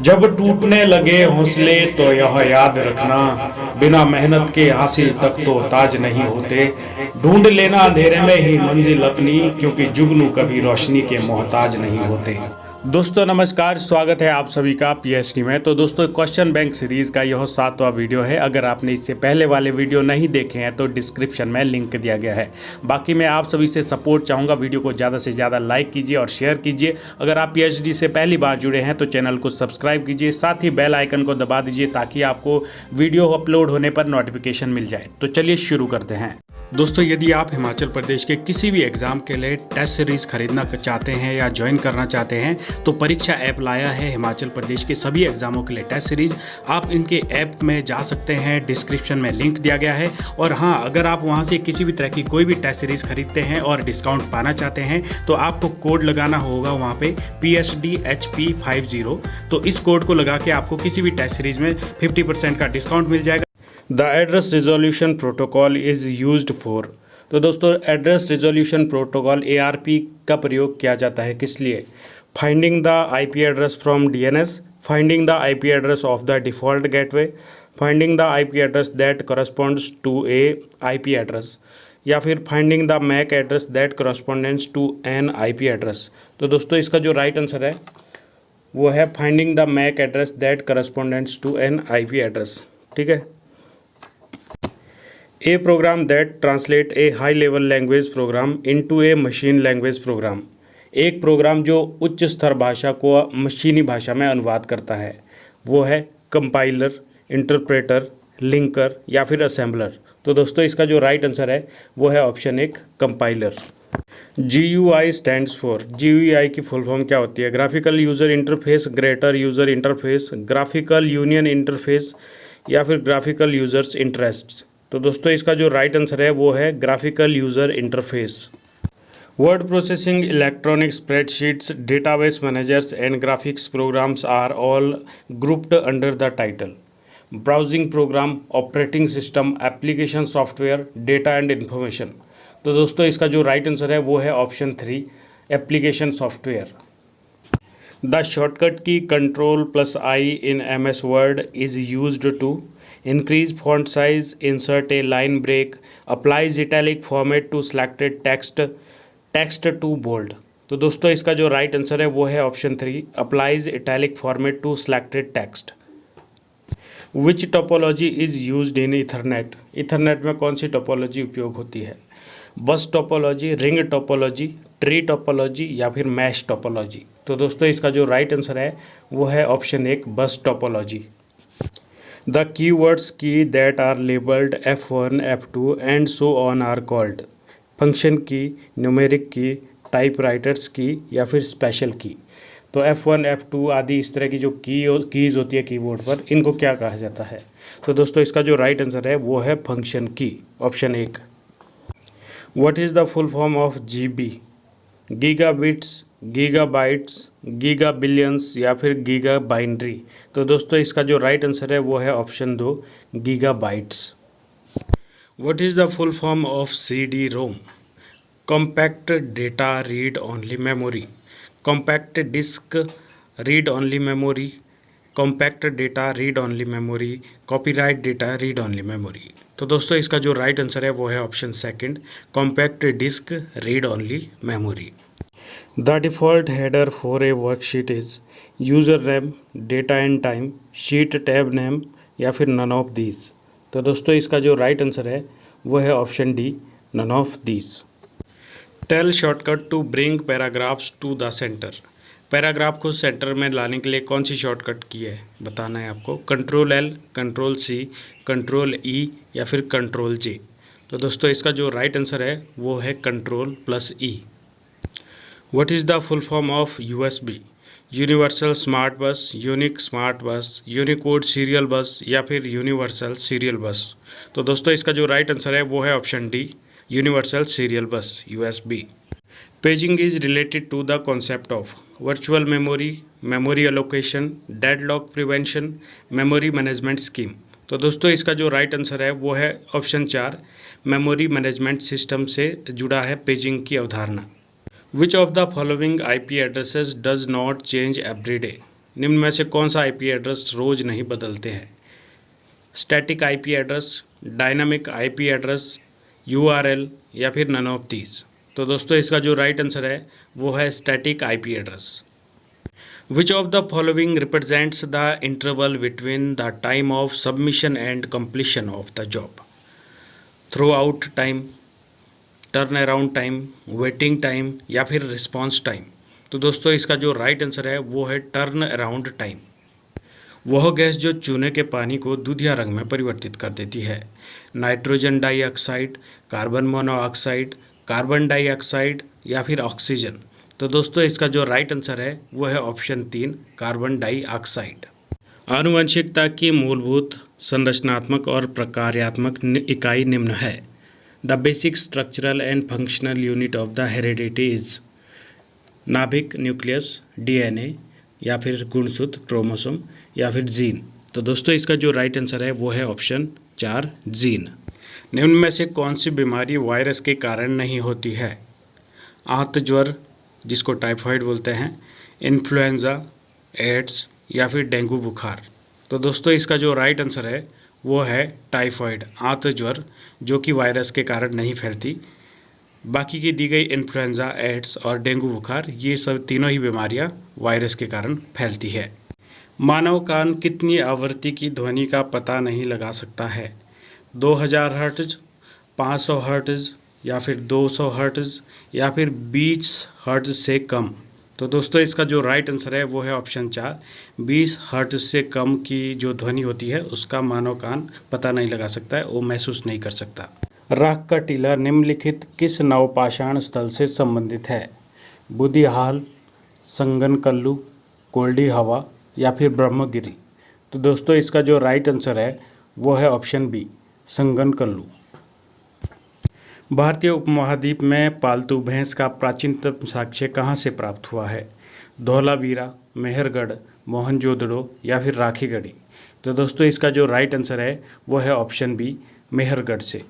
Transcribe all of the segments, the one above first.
जब टूटने लगे हौसले तो यह याद रखना, बिना मेहनत के हासिल तक तो ताज नहीं होते। ढूंढ लेना अंधेरे में ही मंजिल अपनी, क्योंकि जुगनू कभी रोशनी के मोहताज नहीं होते। दोस्तों नमस्कार, स्वागत है आप सभी का पीएचडी में। तो दोस्तों क्वेश्चन बैंक सीरीज़ का यह 7वां वीडियो है। अगर आपने इससे पहले वाले वीडियो नहीं देखे हैं तो डिस्क्रिप्शन में लिंक दिया गया है। बाकी मैं आप सभी से सपोर्ट चाहूँगा, वीडियो को ज़्यादा से ज़्यादा लाइक कीजिए और शेयर कीजिए। अगर आप पीएचडी से पहली बार जुड़े हैं तो चैनल को सब्सक्राइब कीजिए, साथ ही बेल आइकन को दबा दीजिए ताकि आपको वीडियो अपलोड होने पर नोटिफिकेशन मिल जाए। तो चलिए शुरू करते हैं। दोस्तों यदि आप हिमाचल प्रदेश के किसी भी एग्ज़ाम के लिए टेस्ट सीरीज़ खरीदना चाहते हैं या ज्वाइन करना चाहते हैं तो परीक्षा ऐप लाया है हिमाचल प्रदेश के सभी एग्ज़ामों के लिए टेस्ट सीरीज़। आप इनके ऐप में जा सकते हैं, डिस्क्रिप्शन में लिंक दिया गया है। और हाँ, अगर आप वहां से किसी भी तरह की कोई भी टेस्ट सीरीज़ खरीदते हैं और डिस्काउंट पाना चाहते हैं तो आपको कोड लगाना होगा वहाँ पे PSDHP50। तो इस कोड को लगा के आपको किसी भी टेस्ट सीरीज़ में 50% का डिस्काउंट मिल जाएगा। The address resolution protocol is used for. तो दोस्तों एड्रेस रिजोल्यूशन प्रोटोकॉल ARP का प्रयोग किया जाता है किस लिए? Finding the IP address from DNS, finding the IP address of the default gateway, finding the IP address that corresponds to a IP address, या फिर finding the MAC address that correspondence to an IP address. तो दोस्तों इसका जो right answer है वो है finding the MAC address that correspondence to an IP address. ठीक है। A program that translate a high level language program into a machine language program। एक प्रोग्राम जो उच्च स्तर भाषा को मशीनी भाषा में अनुवाद करता है वो है कंपाइलर, इंटरप्रेटर, लिंकर या फिर असेंबलर। तो दोस्तों इसका जो राइट आंसर है वो है option 1 compiler. GUI stands for. GUI की फुल फॉर्म क्या होती है? Graphical user interface, greater user interface, graphical union interface या फिर ग्राफिकल यूज़र्स इंटरेस्ट्स। तो दोस्तों इसका जो राइट आंसर है वो है graphical user interface. Word processing, electronic spreadsheets, database managers and graphics programs are all grouped under the title browsing program, operating system, application software, data and information. तो दोस्तों इसका जो राइट आंसर है वो है option 3 application software. The shortcut key Ctrl+I in MS Word is used to increase font size, insert a line break, applies italic format to selected text to bold। तो दोस्तों इसका जो राइट आंसर है वो है option 3 applies italic format to selected text। Which topology is used in Ethernet? Ethernet में कौन सी topology उपयोग होती है? बस topology, ring topology, tree topology या फिर मैश टोपोलॉजी। तो दोस्तों इसका जो राइट आंसर है वो है ऑप्शन 1 बस topology. The keywords key that are labeled F1, F2 and so on are called function की, न्यूमेरिक की, टाइपराइटर्स की या फिर स्पेशल की। तो F1, F2 आदि इस तरह की जो कीज़ होती है कीबोर्ड पर, इनको क्या कहा जाता है? तो दोस्तों इसका जो राइट आंसर है वो है फंक्शन की, option 1। What is the full form of GB? Gigabits, gigabytes, giga billions या फिर गीगा बाइनरी। तो दोस्तों इसका जो राइट आंसर है वो है option 2 gigabytes. What is the full form of CD-ROM? Compact data read only memory, compact disc read only memory, compact data read only memory, copyright data read only memory. तो दोस्तों इसका जो right answer है वो है option 2 compact disc read only memory. The default header for a worksheet is user name, data and time, sheet tab name या फिर none of these. तो दोस्तों इसका जो राइट आंसर है वो है option D none of these. Tell shortcut to bring paragraphs to the centre. Paragraph को सेंटर में लाने के लिए कौन सी शॉर्टकट की है बताना है आपको। Ctrl+L, Ctrl+C, Ctrl+E या फिर Ctrl+J। तो दोस्तों इसका जो राइट आंसर है वो है Ctrl+E। What is the full form of USB? Universal smart bus, unique smart bus, Unicode serial बस या फिर यूनिवर्सल सीरियल बस। तो दोस्तों इसका जो राइट आंसर है वो है option D universal serial bus USB। Paging is related to the concept of virtual memory, memory allocation, deadlock prevention, memory management scheme. तो दोस्तों इसका जो राइट आंसर है वो है ऑप्शन 4 मेमोरी मैनेजमेंट सिस्टम से जुड़ा है पेजिंग की अवधारणा। Which of the following IP addresses does not change every day? निम्न में से कौन सा आईपी एड्रेस रोज़ नहीं बदलते हैं? Static IP address, dynamic IP address, URL या फिर नन ऑफ दीज। तो दोस्तों इसका जो राइट आंसर है वो है static IP address. Which of the following represents the interval between the time of submission and completion of the job? Through out time, turn around time, waiting time या फिर response time. तो दोस्तों इसका जो right answer है वो है turn around time. वह गैस जो चूने के पानी को दूधिया रंग में परिवर्तित कर देती है। Nitrogen dioxide, carbon monoxide, carbon dioxide या फिर ऑक्सीजन। तो दोस्तों इसका जो राइट आंसर है वो है ऑप्शन 3, कार्बन डाइऑक्साइड। आनुवंशिकता की मूलभूत संरचनात्मक और प्रकार्यात्मक इकाई निम्न है। The basic structural and functional unit of the heredity is नाभिक, न्यूक्लियस, डीएनए या फिर गुणसूत्र, क्रोमोसोम या फिर जीन। तो दोस्तों इसका जो राइट आंसर है वो है ऑप्शन 4, जीन। निम्न में से कौन सी बीमारी वायरस के कारण नहीं होती है? आंत ज्वर, जिसको टाइफाइड बोलते हैं, इन्फ्लुएंजा, एड्स या फिर डेंगू बुखार। तो दोस्तों इसका जो राइट आंसर है वो है टाइफाइड, आंत ज्वर, जो कि वायरस के कारण नहीं फैलती। बाकी की दी गई इन्फ्लुएंजा, एड्स और डेंगू बुखार, ये सब तीनों ही बीमारियां वायरस के कारण फैलती है। मानव कान कितनी आवृत्ति की ध्वनि का पता नहीं लगा सकता है? 2000 हर्ट्ज, 500 हर्ट्ज या फिर 200 हर्ट्ज या फिर 20 हर्ट्ज से कम। तो दोस्तों इसका जो राइट आंसर है वो है ऑप्शन 4, 20 हर्ट्ज से कम की जो ध्वनि होती है उसका मानव कान पता नहीं लगा सकता है, वो महसूस नहीं कर सकता। राख का टीला निम्नलिखित किस नवपाषाण स्थल से संबंधित है? बुधिहाल, संगनकल्लू, कोल्डी हवा या फिर ब्रह्मगिरी। तो दोस्तों इसका जो राइट आंसर है वो है ऑप्शन बी, संगनकल्लू। भारतीय उपमहाद्वीप में पालतू भैंस का प्राचीनतम साक्ष्य कहाँ से प्राप्त हुआ है? धौलावीरा, मेहरगढ़, मोहनजोदड़ो या फिर राखीगढ़ी। तो दोस्तों इसका जो राइट आंसर है वो है ऑप्शन बी, मेहरगढ़ से।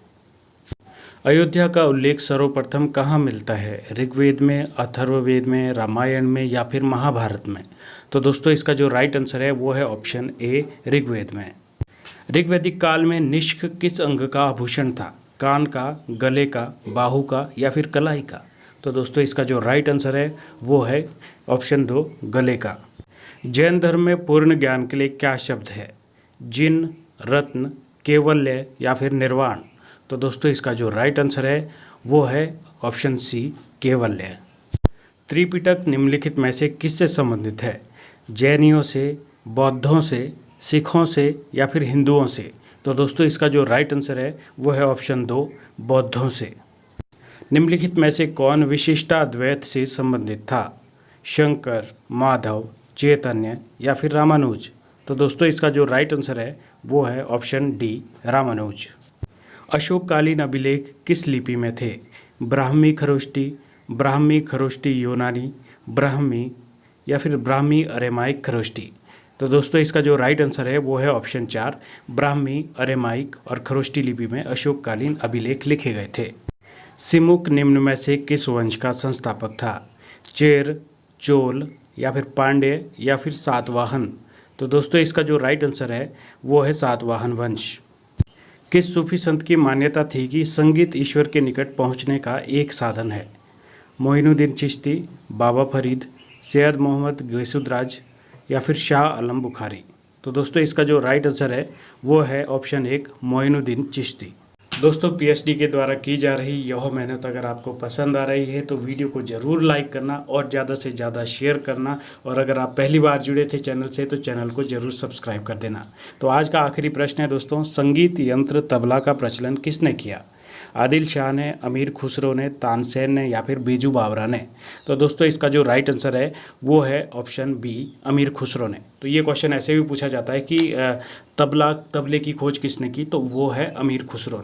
अयोध्या का उल्लेख सर्वप्रथम कहाँ मिलता है? ऋग्वेद में, अथर्ववेद में, रामायण में या फिर महाभारत में। तो दोस्तों इसका जो राइट आंसर है वो है ऑप्शन ए, ऋग्वेद में। ऋग्वैदिक काल में निष्क किस अंग का आभूषण था? कान का, गले का, बाहु का या फिर कलाई का। तो दोस्तों इसका जो राइट आंसर है वो है ऑप्शन 2, गले का। जैन धर्म में पूर्ण ज्ञान के लिए क्या शब्द है? जिन, रत्न, कैवल्य या फिर निर्वाण। तो दोस्तों इसका जो राइट आंसर है वो है ऑप्शन सी, कैवल्य। त्रिपिटक निम्नलिखित में से किससे संबंधित है? जैनियों से, बौद्धों से, सिखों से या फिर हिंदुओं से। तो दोस्तों इसका जो राइट आंसर है वो है ऑप्शन 2, बौद्धों से। निम्नलिखित में से कौन विशिष्टाद्वैत से संबंधित था? शंकर, माधव, चैतन्य या फिर रामानुज। तो दोस्तों इसका जो राइट आंसर है वो है ऑप्शन डी, रामानुज। अशोककालीन अभिलेख किस लिपि में थे? ब्राह्मी खरोष्टी, ब्राह्मी खरोष्टी यूनानी, ब्राह्मी या फिर ब्राह्मी अरेमाइक खरोष्टी। तो दोस्तों इसका जो राइट आंसर है वो है ऑप्शन 4, ब्राह्मी, अरेमाइक और खरोष्टी लिपि में अशोककालीन अभिलेख लिखे गए थे। सिमुक निम्न में से किस वंश का संस्थापक था? चेर, चोल या फिर पांड्य या फिर सातवाहन। तो दोस्तों इसका जो राइट आंसर है वो है सातवाहन वंश। किस सूफी संत की मान्यता थी कि संगीत ईश्वर के निकट पहुंचने का एक साधन है? मोइनुद्दीन चिश्ती, बाबा फरीद, सैयद मोहम्मद गैसुद्राज या फिर शाह आलम बुखारी। तो दोस्तों इसका जो राइट आंसर है वो है ऑप्शन 1, मोइनुद्दीन चिश्ती। दोस्तों पीएचडी के द्वारा की जा रही यह मेहनत अगर आपको पसंद आ रही है तो वीडियो को ज़रूर लाइक करना और ज़्यादा से ज़्यादा शेयर करना, और अगर आप पहली बार जुड़े थे चैनल से तो चैनल को ज़रूर सब्सक्राइब कर देना। तो आज का आखिरी प्रश्न है दोस्तों, संगीत यंत्र तबला का प्रचलन किसने किया? आदिल शाह ने, अमीर खुसरो ने, तानसेन ने या फिर बीजू बावरा ने। तो दोस्तों इसका जो राइट आंसर है वो है ऑप्शन बी, अमीर खुसरो ने। तो ये क्वेश्चन ऐसे भी पूछा जाता है कि तबले की खोज किसने की, तो वो है अमीर खुसरो।